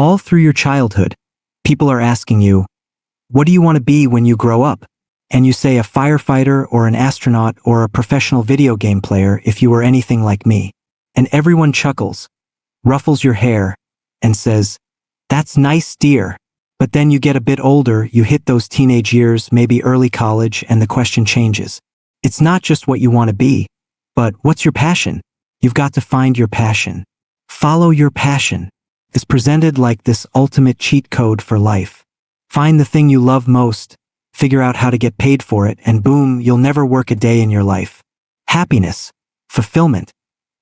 All through your childhood, people are asking you, what do you want to be when you grow up? And you say a firefighter or an astronaut or a professional video game player if you were anything like me. And everyone chuckles, ruffles your hair, and says, that's nice, dear. But then you get a bit older, you hit those teenage years, maybe early college, and the question changes. It's not just what you want to be, but what's your passion? You've got to find your passion. Follow your passion. It's presented like this ultimate cheat code for life. Find the thing you love most, figure out how to get paid for it, and boom, you'll never work a day in your life. Happiness, fulfillment,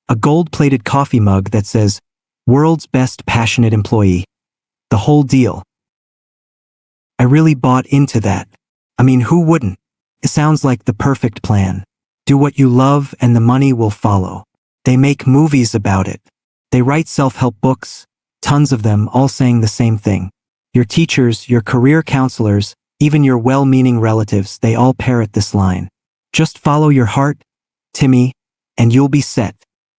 a gold-plated coffee mug that says, world's best passionate employee. The whole deal. I really bought into that. I mean, who wouldn't? It sounds like the perfect plan. Do what you love and the money will follow. They make movies about it. They write self-help books, tons of them, all saying the same thing. Your teachers, your career counselors, even your well-meaning relatives, they all parrot this line. Just follow your heart, Timmy, and you'll be set.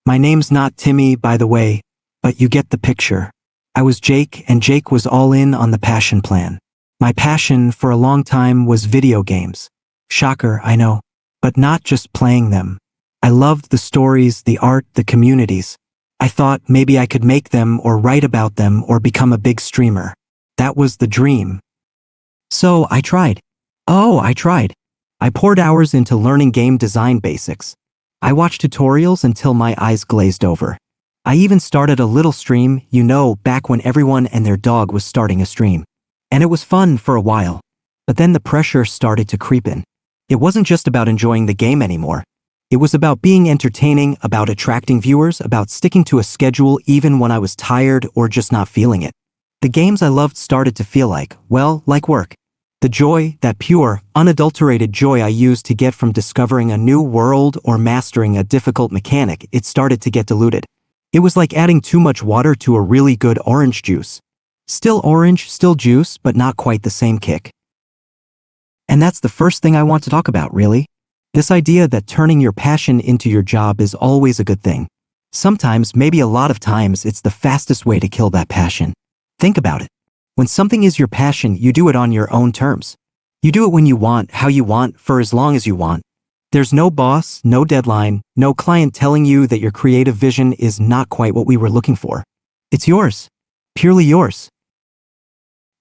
My name's not Timmy, by the way, but you get the picture. I was Jake, and Jake was all in on the passion plan. My passion for a long time was video games. Shocker, I know. But not just playing them. I loved the stories, the art, the communities. I thought maybe I could make them or write about them or become a big streamer. That was the dream. So I tried. I poured hours into learning game design basics. I watched tutorials until my eyes glazed over. I even started a little stream, back when everyone and their dog was starting a stream. And it was fun for a while. But then the pressure started to creep in. It wasn't just about enjoying the game anymore. It was about being entertaining, about attracting viewers, about sticking to a schedule even when I was tired or just not feeling it. The games I loved started to feel like work. The joy, that pure, unadulterated joy I used to get from discovering a new world or mastering a difficult mechanic, it started to get diluted. It was like adding too much water to a really good orange juice. Still orange, still juice, but not quite the same kick. And that's the first thing I want to talk about, really. This idea that turning your passion into your job is always a good thing. Sometimes, maybe a lot of times, it's the fastest way to kill that passion. Think about it. When something is your passion, you do it on your own terms. You do it when you want, how you want, for as long as you want. There's no boss, no deadline, no client telling you that your creative vision is not quite what we were looking for. It's yours. Purely yours.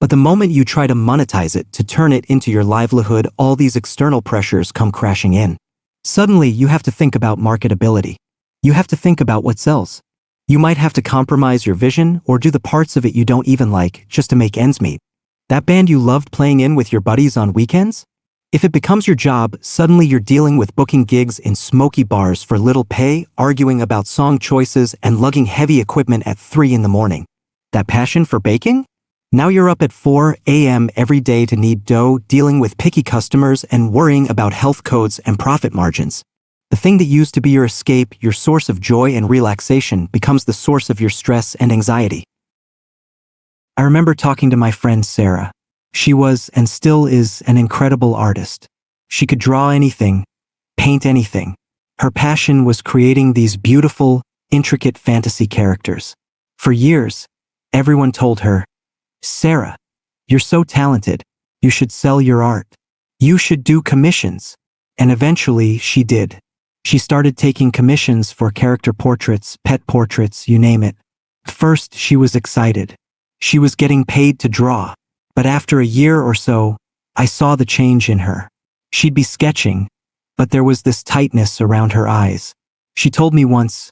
But the moment you try to monetize it, to turn it into your livelihood, all these external pressures come crashing in. Suddenly, you have to think about marketability. You have to think about what sells. You might have to compromise your vision or do the parts of it you don't even like just to make ends meet. That band you loved playing in with your buddies on weekends? If it becomes your job, suddenly you're dealing with booking gigs in smoky bars for little pay, arguing about song choices, and lugging heavy equipment at 3 in the morning. That passion for baking? Now you're up at 4 a.m. every day to knead dough, dealing with picky customers, and worrying about health codes and profit margins. The thing that used to be your escape, your source of joy and relaxation, becomes the source of your stress and anxiety. I remember talking to my friend Sarah. She was, and still is, an incredible artist. She could draw anything, paint anything. Her passion was creating these beautiful, intricate fantasy characters. For years, everyone told her, Sarah, you're so talented. You should sell your art. You should do commissions. And eventually she did. She started taking commissions for character portraits, pet portraits, you name it. First, she was excited. She was getting paid to draw. But after a year or so, I saw the change in her. She'd be sketching, but there was this tightness around her eyes. She told me once,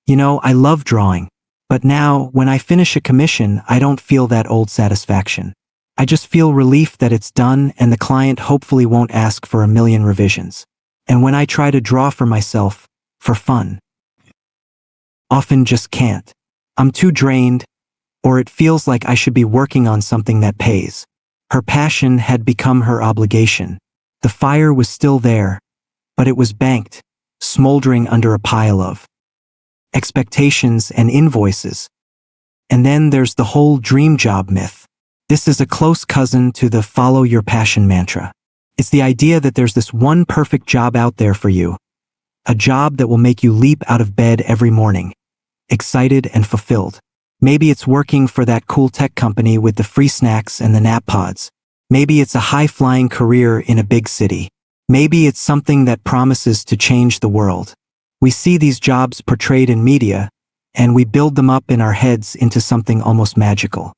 I love drawing. But now, when I finish a commission, I don't feel that old satisfaction. I just feel relief that it's done and the client hopefully won't ask for a million revisions. And when I try to draw for myself, for fun, often just can't. I'm too drained, or it feels like I should be working on something that pays. Her passion had become her obligation. The fire was still there, but it was banked, smoldering under a pile of expectations and invoices. And then there's the whole dream job myth. This is a close cousin to the follow your passion mantra. It's the idea that there's this one perfect job out there for you. A job that will make you leap out of bed every morning, excited and fulfilled. Maybe it's working for that cool tech company with the free snacks and the nap pods. Maybe it's a high-flying career in a big city. Maybe it's something that promises to change the world. We see these jobs portrayed in media, and we build them up in our heads into something almost magical.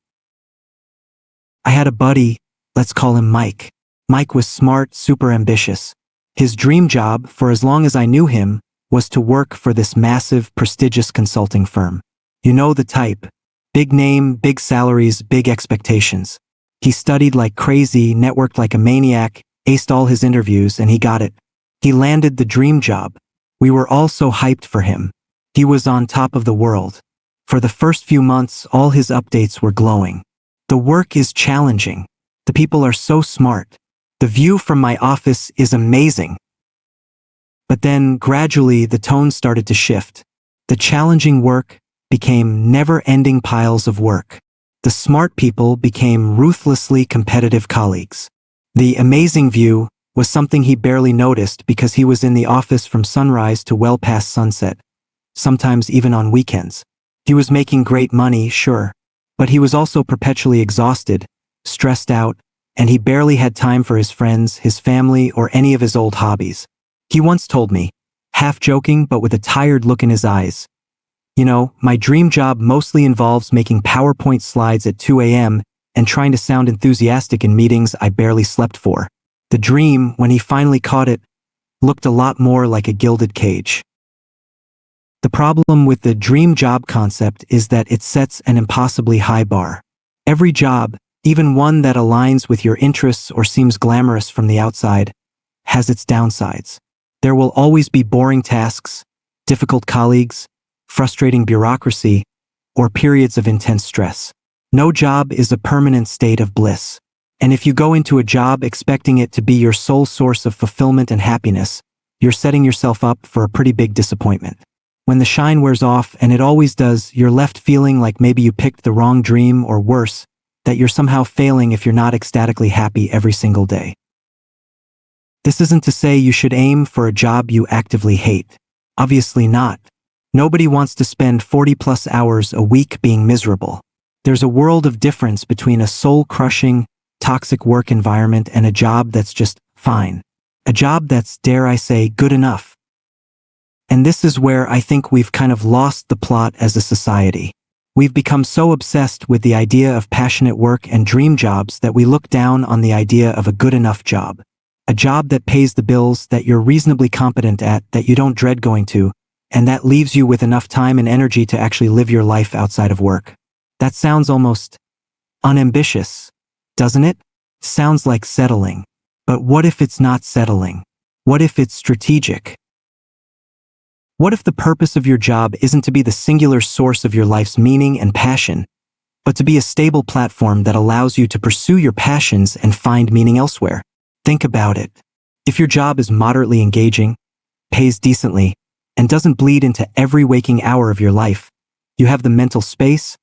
I had a buddy, let's call him Mike. Mike was smart, super ambitious. His dream job, for as long as I knew him, was to work for this massive, prestigious consulting firm. You know the type. Big name, big salaries, big expectations. He studied like crazy, networked like a maniac, aced all his interviews, and he got it. He landed the dream job. We were all so hyped for him. He was on top of the world. For the first few months, all his updates were glowing. The work is challenging. The people are so smart. The view from my office is amazing. But then, gradually, the tone started to shift. The challenging work became never-ending piles of work. The smart people became ruthlessly competitive colleagues. The amazing view was something he barely noticed because he was in the office from sunrise to well past sunset, sometimes even on weekends. He was making great money, sure, but he was also perpetually exhausted, stressed out, and he barely had time for his friends, his family, or any of his old hobbies. He once told me, half joking but with a tired look in his eyes, "You know, my dream job mostly involves making PowerPoint slides at 2 a.m. and trying to sound enthusiastic in meetings I barely slept for." The dream, when he finally caught it, looked a lot more like a gilded cage. The problem with the dream job concept is that it sets an impossibly high bar. Every job, even one that aligns with your interests or seems glamorous from the outside, has its downsides. There will always be boring tasks, difficult colleagues, frustrating bureaucracy, or periods of intense stress. No job is a permanent state of bliss. And if you go into a job expecting it to be your sole source of fulfillment and happiness, you're setting yourself up for a pretty big disappointment. When the shine wears off, and it always does, you're left feeling like maybe you picked the wrong dream, or worse, that you're somehow failing if you're not ecstatically happy every single day. This isn't to say you should aim for a job you actively hate. Obviously not. Nobody wants to spend 40+ hours a week being miserable. There's a world of difference between a soul-crushing, toxic work environment and a job that's just fine. A job that's, dare I say, good enough. And this is where I think we've kind of lost the plot as a society. We've become so obsessed with the idea of passionate work and dream jobs that we look down on the idea of a good enough job. A job that pays the bills, that you're reasonably competent at, that you don't dread going to, and that leaves you with enough time and energy to actually live your life outside of work. That sounds almost unambitious, doesn't it? Sounds like settling. But what if it's not settling? What if it's strategic? What if the purpose of your job isn't to be the singular source of your life's meaning and passion, but to be a stable platform that allows you to pursue your passions and find meaning elsewhere? Think about it. If your job is moderately engaging, pays decently, and doesn't bleed into every waking hour of your life, you have the mental space,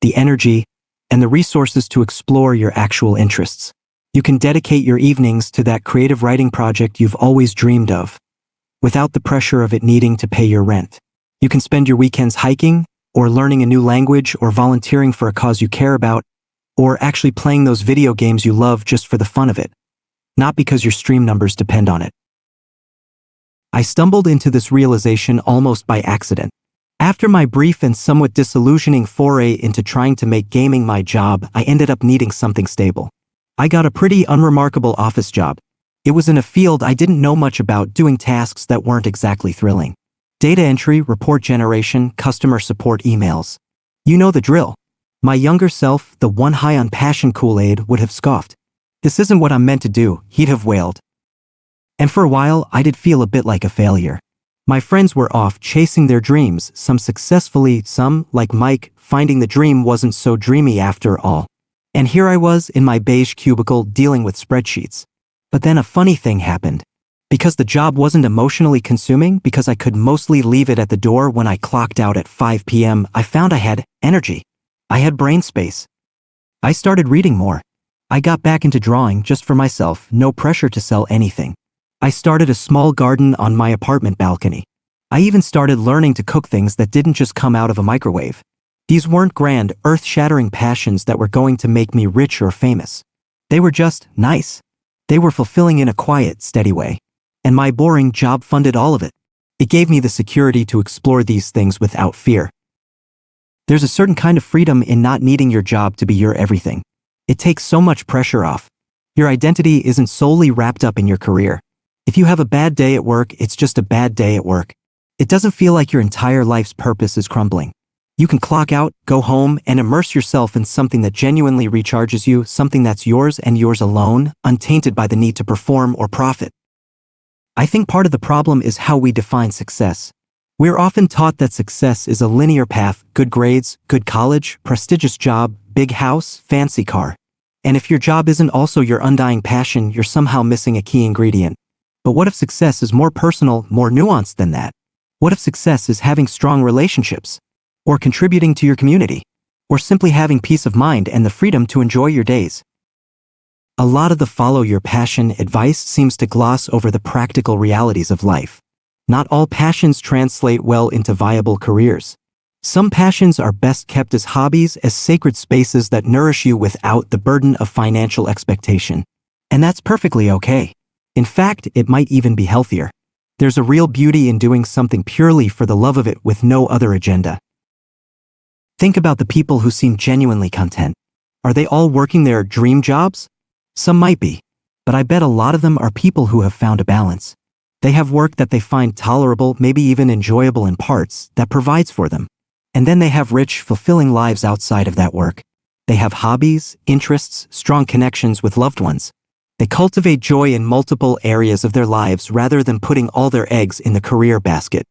the energy, and the resources to explore your actual interests. You can dedicate your evenings to that creative writing project you've always dreamed of, without the pressure of it needing to pay your rent. You can spend your weekends hiking, or learning a new language, or volunteering for a cause you care about, or actually playing those video games you love just for the fun of it, not because your stream numbers depend on it. I stumbled into this realization almost by accident. After my brief and somewhat disillusioning foray into trying to make gaming my job, I ended up needing something stable. I got a pretty unremarkable office job. It was in a field I didn't know much about, doing tasks that weren't exactly thrilling. Data entry, report generation, customer support emails. You know the drill. My younger self, the one high on passion Kool-Aid, would have scoffed. "This isn't what I'm meant to do," he'd have wailed. And for a while, I did feel a bit like a failure. My friends were off chasing their dreams, some successfully, some, like Mike, finding the dream wasn't so dreamy after all. And here I was in my beige cubicle dealing with spreadsheets. But then a funny thing happened. Because the job wasn't emotionally consuming, because I could mostly leave it at the door when I clocked out at 5 p.m., I found I had energy. I had brain space. I started reading more. I got back into drawing just for myself, no pressure to sell anything. I started a small garden on my apartment balcony. I even started learning to cook things that didn't just come out of a microwave. These weren't grand, earth-shattering passions that were going to make me rich or famous. They were just nice. They were fulfilling in a quiet, steady way. And my boring job funded all of it. It gave me the security to explore these things without fear. There's a certain kind of freedom in not needing your job to be your everything. It takes so much pressure off. Your identity isn't solely wrapped up in your career. If you have a bad day at work, it's just a bad day at work. It doesn't feel like your entire life's purpose is crumbling. You can clock out, go home, and immerse yourself in something that genuinely recharges you, something that's yours and yours alone, untainted by the need to perform or profit. I think part of the problem is how we define success. We're often taught that success is a linear path: good grades, good college, prestigious job, big house, fancy car. And if your job isn't also your undying passion, you're somehow missing a key ingredient. But what if success is more personal, more nuanced than that? What if success is having strong relationships? Or contributing to your community? Or simply having peace of mind and the freedom to enjoy your days? A lot of the follow your passion advice seems to gloss over the practical realities of life. Not all passions translate well into viable careers. Some passions are best kept as hobbies, as sacred spaces that nourish you without the burden of financial expectation. And that's perfectly okay. In fact, it might even be healthier. There's a real beauty in doing something purely for the love of it with no other agenda. Think about the people who seem genuinely content. Are they all working their dream jobs? Some might be, but I bet a lot of them are people who have found a balance. They have work that they find tolerable, maybe even enjoyable in parts, that provides for them. And then they have rich, fulfilling lives outside of that work. They have hobbies, interests, strong connections with loved ones. They cultivate joy in multiple areas of their lives rather than putting all their eggs in the career basket.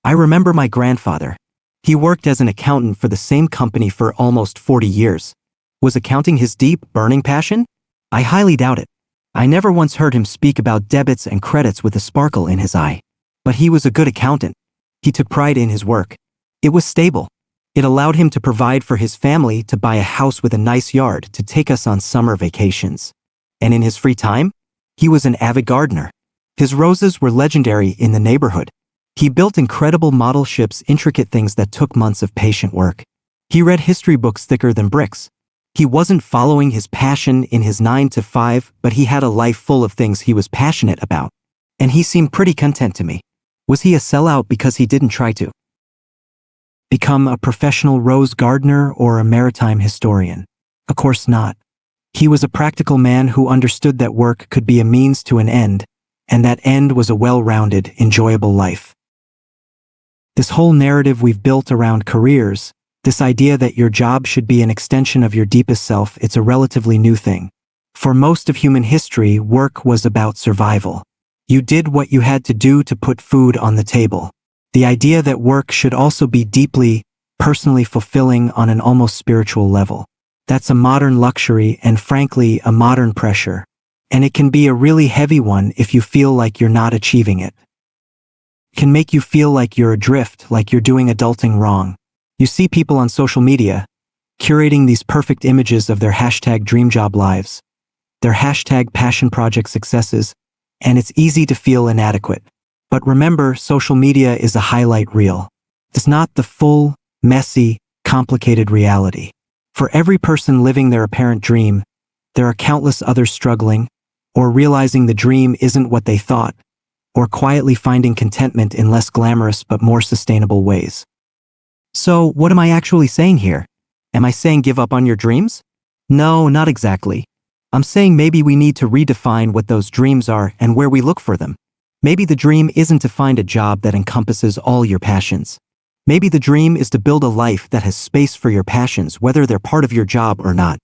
I remember my grandfather. He worked as an accountant for the same company for almost 40 years. Was accounting his deep, burning passion? I highly doubt it. I never once heard him speak about debits and credits with a sparkle in his eye. But he was a good accountant. He took pride in his work. It was stable. It allowed him to provide for his family, to buy a house with a nice yard, to take us on summer vacations. And in his free time, he was an avid gardener. His roses were legendary in the neighborhood. He built incredible model ships, intricate things that took months of patient work. He read history books thicker than bricks. He wasn't following his passion in his 9-to-5, but he had a life full of things he was passionate about. And he seemed pretty content to me. Was he a sellout because he didn't try to become a professional rose gardener or a maritime historian? Of course not. He was a practical man who understood that work could be a means to an end, and that end was a well-rounded, enjoyable life. This whole narrative we've built around careers, this idea that your job should be an extension of your deepest self, it's a relatively new thing. For most of human history, work was about survival. You did what you had to do to put food on the table. The idea that work should also be deeply, personally fulfilling on an almost spiritual level. That's a modern luxury and, frankly, a modern pressure. And it can be a really heavy one if you feel like you're not achieving it. It can make you feel like you're adrift, like you're doing adulting wrong. You see people on social media curating these perfect images of their hashtag dream job lives, their hashtag passion project successes, and it's easy to feel inadequate. But remember, social media is a highlight reel. It's not the full, messy, complicated reality. For every person living their apparent dream, there are countless others struggling, or realizing the dream isn't what they thought, or quietly finding contentment in less glamorous but more sustainable ways. So, what am I actually saying here? Am I saying give up on your dreams? No, not exactly. I'm saying maybe we need to redefine what those dreams are and where we look for them. Maybe the dream isn't to find a job that encompasses all your passions. Maybe the dream is to build a life that has space for your passions, whether they're part of your job or not.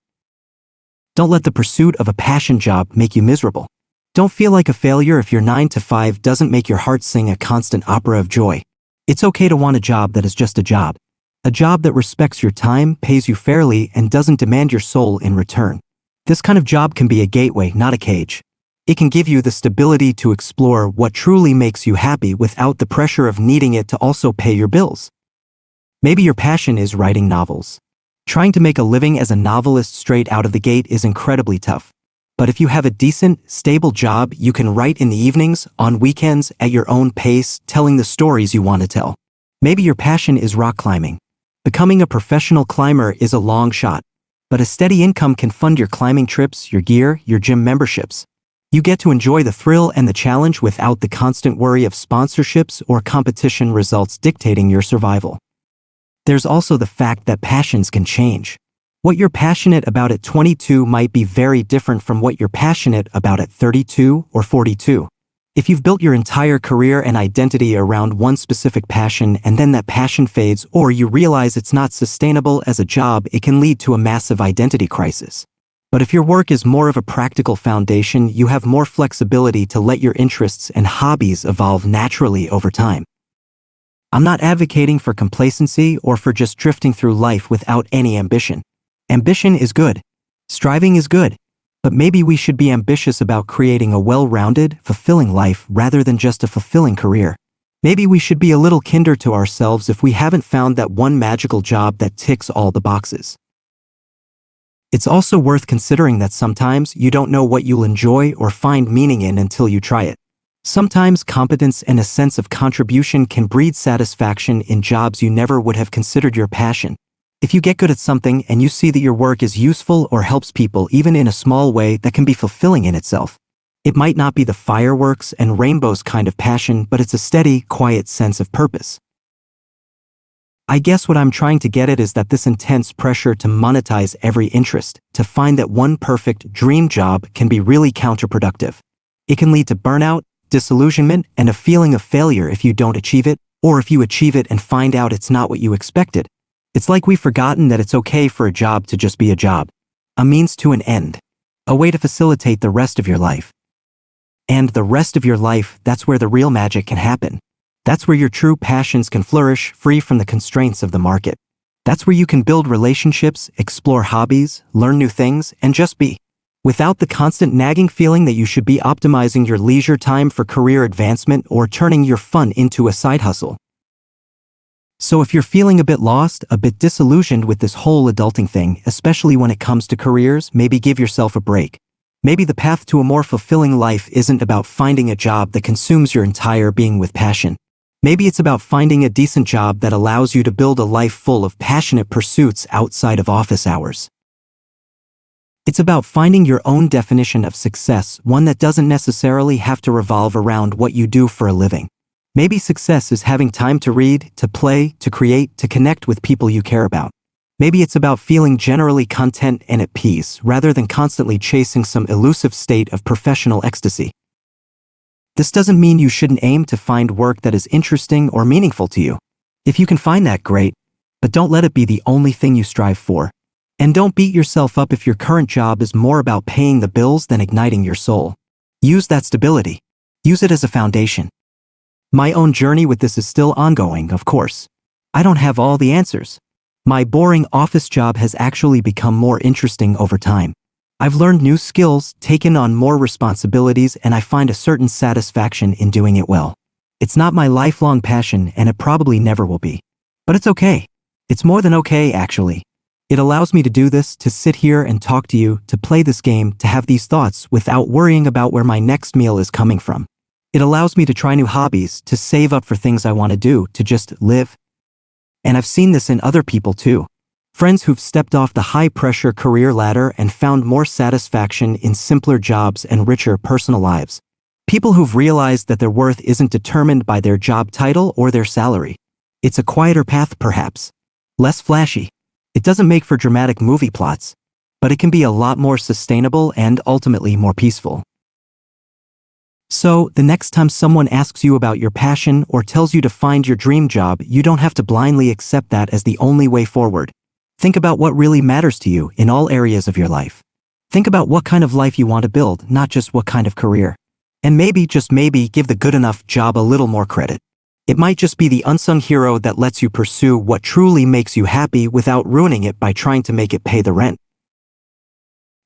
Don't let the pursuit of a passion job make you miserable. Don't feel like a failure if your 9-to-5 doesn't make your heart sing a constant opera of joy. It's okay to want a job that is just a job. A job that respects your time, pays you fairly, and doesn't demand your soul in return. This kind of job can be a gateway, not a cage. It can give you the stability to explore what truly makes you happy without the pressure of needing it to also pay your bills. Maybe your passion is writing novels. Trying to make a living as a novelist straight out of the gate is incredibly tough. But if you have a decent, stable job, you can write in the evenings, on weekends, at your own pace, telling the stories you want to tell. Maybe your passion is rock climbing. Becoming a professional climber is a long shot, but a steady income can fund your climbing trips, your gear, your gym memberships. You get to enjoy the thrill and the challenge without the constant worry of sponsorships or competition results dictating your survival. There's also the fact that passions can change. What you're passionate about at 22 might be very different from what you're passionate about at 32 or 42. If you've built your entire career and identity around one specific passion and then that passion fades or you realize it's not sustainable as a job, it can lead to a massive identity crisis. But if your work is more of a practical foundation, you have more flexibility to let your interests and hobbies evolve naturally over time. I'm not advocating for complacency or for just drifting through life without any ambition. Ambition is good. Striving is good. But maybe we should be ambitious about creating a well-rounded, fulfilling life rather than just a fulfilling career. Maybe we should be a little kinder to ourselves if we haven't found that one magical job that ticks all the boxes. It's also worth considering that sometimes you don't know what you'll enjoy or find meaning in until you try it. Sometimes competence and a sense of contribution can breed satisfaction in jobs you never would have considered your passion. If you get good at something and you see that your work is useful or helps people even in a small way, that can be fulfilling in itself. It might not be the fireworks and rainbows kind of passion, but it's a steady, quiet sense of purpose. I guess what I'm trying to get at is that this intense pressure to monetize every interest, to find that one perfect dream job, can be really counterproductive. It can lead to burnout, disillusionment, and a feeling of failure if you don't achieve it, or if you achieve it and find out it's not what you expected. It's like we've forgotten that it's okay for a job to just be a job. A means to an end. A way to facilitate the rest of your life. And the rest of your life, that's where the real magic can happen. That's where your true passions can flourish, free from the constraints of the market. That's where you can build relationships, explore hobbies, learn new things, and just be. Without the constant nagging feeling that you should be optimizing your leisure time for career advancement or turning your fun into a side hustle. So if you're feeling a bit lost, a bit disillusioned with this whole adulting thing, especially when it comes to careers, maybe give yourself a break. Maybe the path to a more fulfilling life isn't about finding a job that consumes your entire being with passion. Maybe it's about finding a decent job that allows you to build a life full of passionate pursuits outside of office hours. It's about finding your own definition of success, one that doesn't necessarily have to revolve around what you do for a living. Maybe success is having time to read, to play, to create, to connect with people you care about. Maybe it's about feeling generally content and at peace rather than constantly chasing some elusive state of professional ecstasy. This doesn't mean you shouldn't aim to find work that is interesting or meaningful to you. If you can find that, great, but don't let it be the only thing you strive for. And don't beat yourself up if your current job is more about paying the bills than igniting your soul. Use that stability. Use it as a foundation. My own journey with this is still ongoing, of course. I don't have all the answers. My boring office job has actually become more interesting over time. I've learned new skills, taken on more responsibilities, and I find a certain satisfaction in doing it well. It's not my lifelong passion, and it probably never will be. But it's okay. It's more than okay, actually. It allows me to do this, to sit here and talk to you, to play this game, to have these thoughts without worrying about where my next meal is coming from. It allows me to try new hobbies, to save up for things I want to do, to just live. And I've seen this in other people too. Friends who've stepped off the high-pressure career ladder and found more satisfaction in simpler jobs and richer personal lives. People who've realized that their worth isn't determined by their job title or their salary. It's a quieter path, perhaps. Less flashy. It doesn't make for dramatic movie plots, but it can be a lot more sustainable and ultimately more peaceful. So, the next time someone asks you about your passion or tells you to find your dream job, you don't have to blindly accept that as the only way forward. Think about what really matters to you in all areas of your life. Think about what kind of life you want to build, not just what kind of career. And maybe, just maybe, give the good enough job a little more credit. It might just be the unsung hero that lets you pursue what truly makes you happy without ruining it by trying to make it pay the rent.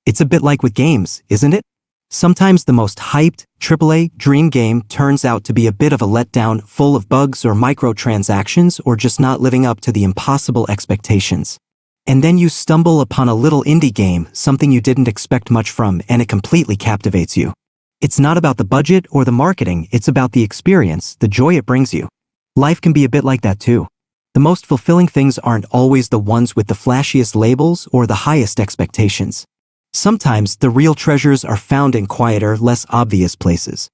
It's a bit like with games, isn't it? Sometimes the most hyped, AAA dream game turns out to be a bit of a letdown, full of bugs or microtransactions or just not living up to the impossible expectations. And then you stumble upon a little indie game, something you didn't expect much from, and it completely captivates you. It's not about the budget or the marketing, it's about the experience, the joy it brings you. Life can be a bit like that too. The most fulfilling things aren't always the ones with the flashiest labels or the highest expectations. Sometimes the real treasures are found in quieter, less obvious places.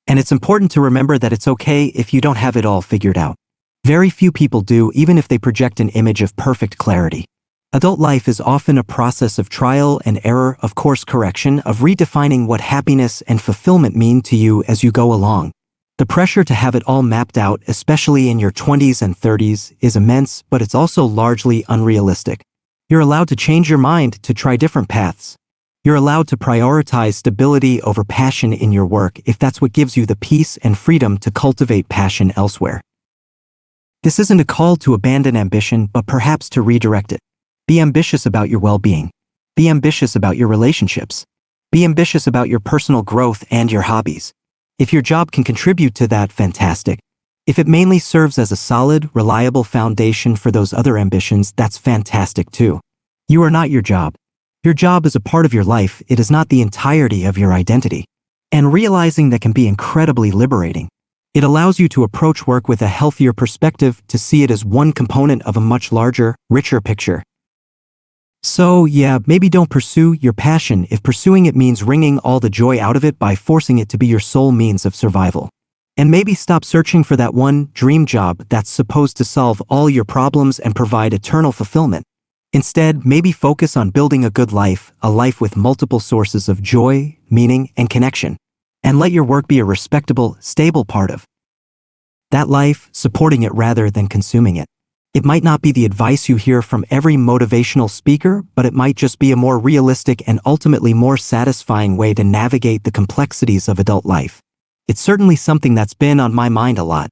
And it's important to remember that it's okay if you don't have it all figured out. Very few people do, even if they project an image of perfect clarity. Adult life is often a process of trial and error, of course correction, of redefining what happiness and fulfillment mean to you as you go along. The pressure to have it all mapped out, especially in your 20s and 30s, is immense, but it's also largely unrealistic. You're allowed to change your mind, to try different paths. You're allowed to prioritize stability over passion in your work if that's what gives you the peace and freedom to cultivate passion elsewhere. This isn't a call to abandon ambition, but perhaps to redirect it. Be ambitious about your well-being. Be ambitious about your relationships. Be ambitious about your personal growth and your hobbies. If your job can contribute to that, fantastic. If it mainly serves as a solid, reliable foundation for those other ambitions, that's fantastic too. You are not your job. Your job is a part of your life, it is not the entirety of your identity. And realizing that can be incredibly liberating. It allows you to approach work with a healthier perspective, to see it as one component of a much larger, richer picture. So yeah, maybe don't pursue your passion if pursuing it means wringing all the joy out of it by forcing it to be your sole means of survival. And maybe stop searching for that one dream job that's supposed to solve all your problems and provide eternal fulfillment. Instead, maybe focus on building a good life, a life with multiple sources of joy, meaning, and connection. And let your work be a respectable, stable part of that life, supporting it rather than consuming it. It might not be the advice you hear from every motivational speaker, but it might just be a more realistic and ultimately more satisfying way to navigate the complexities of adult life. It's certainly something that's been on my mind a lot.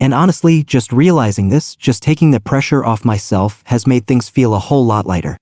And honestly, just realizing this, just taking the pressure off myself, has made things feel a whole lot lighter.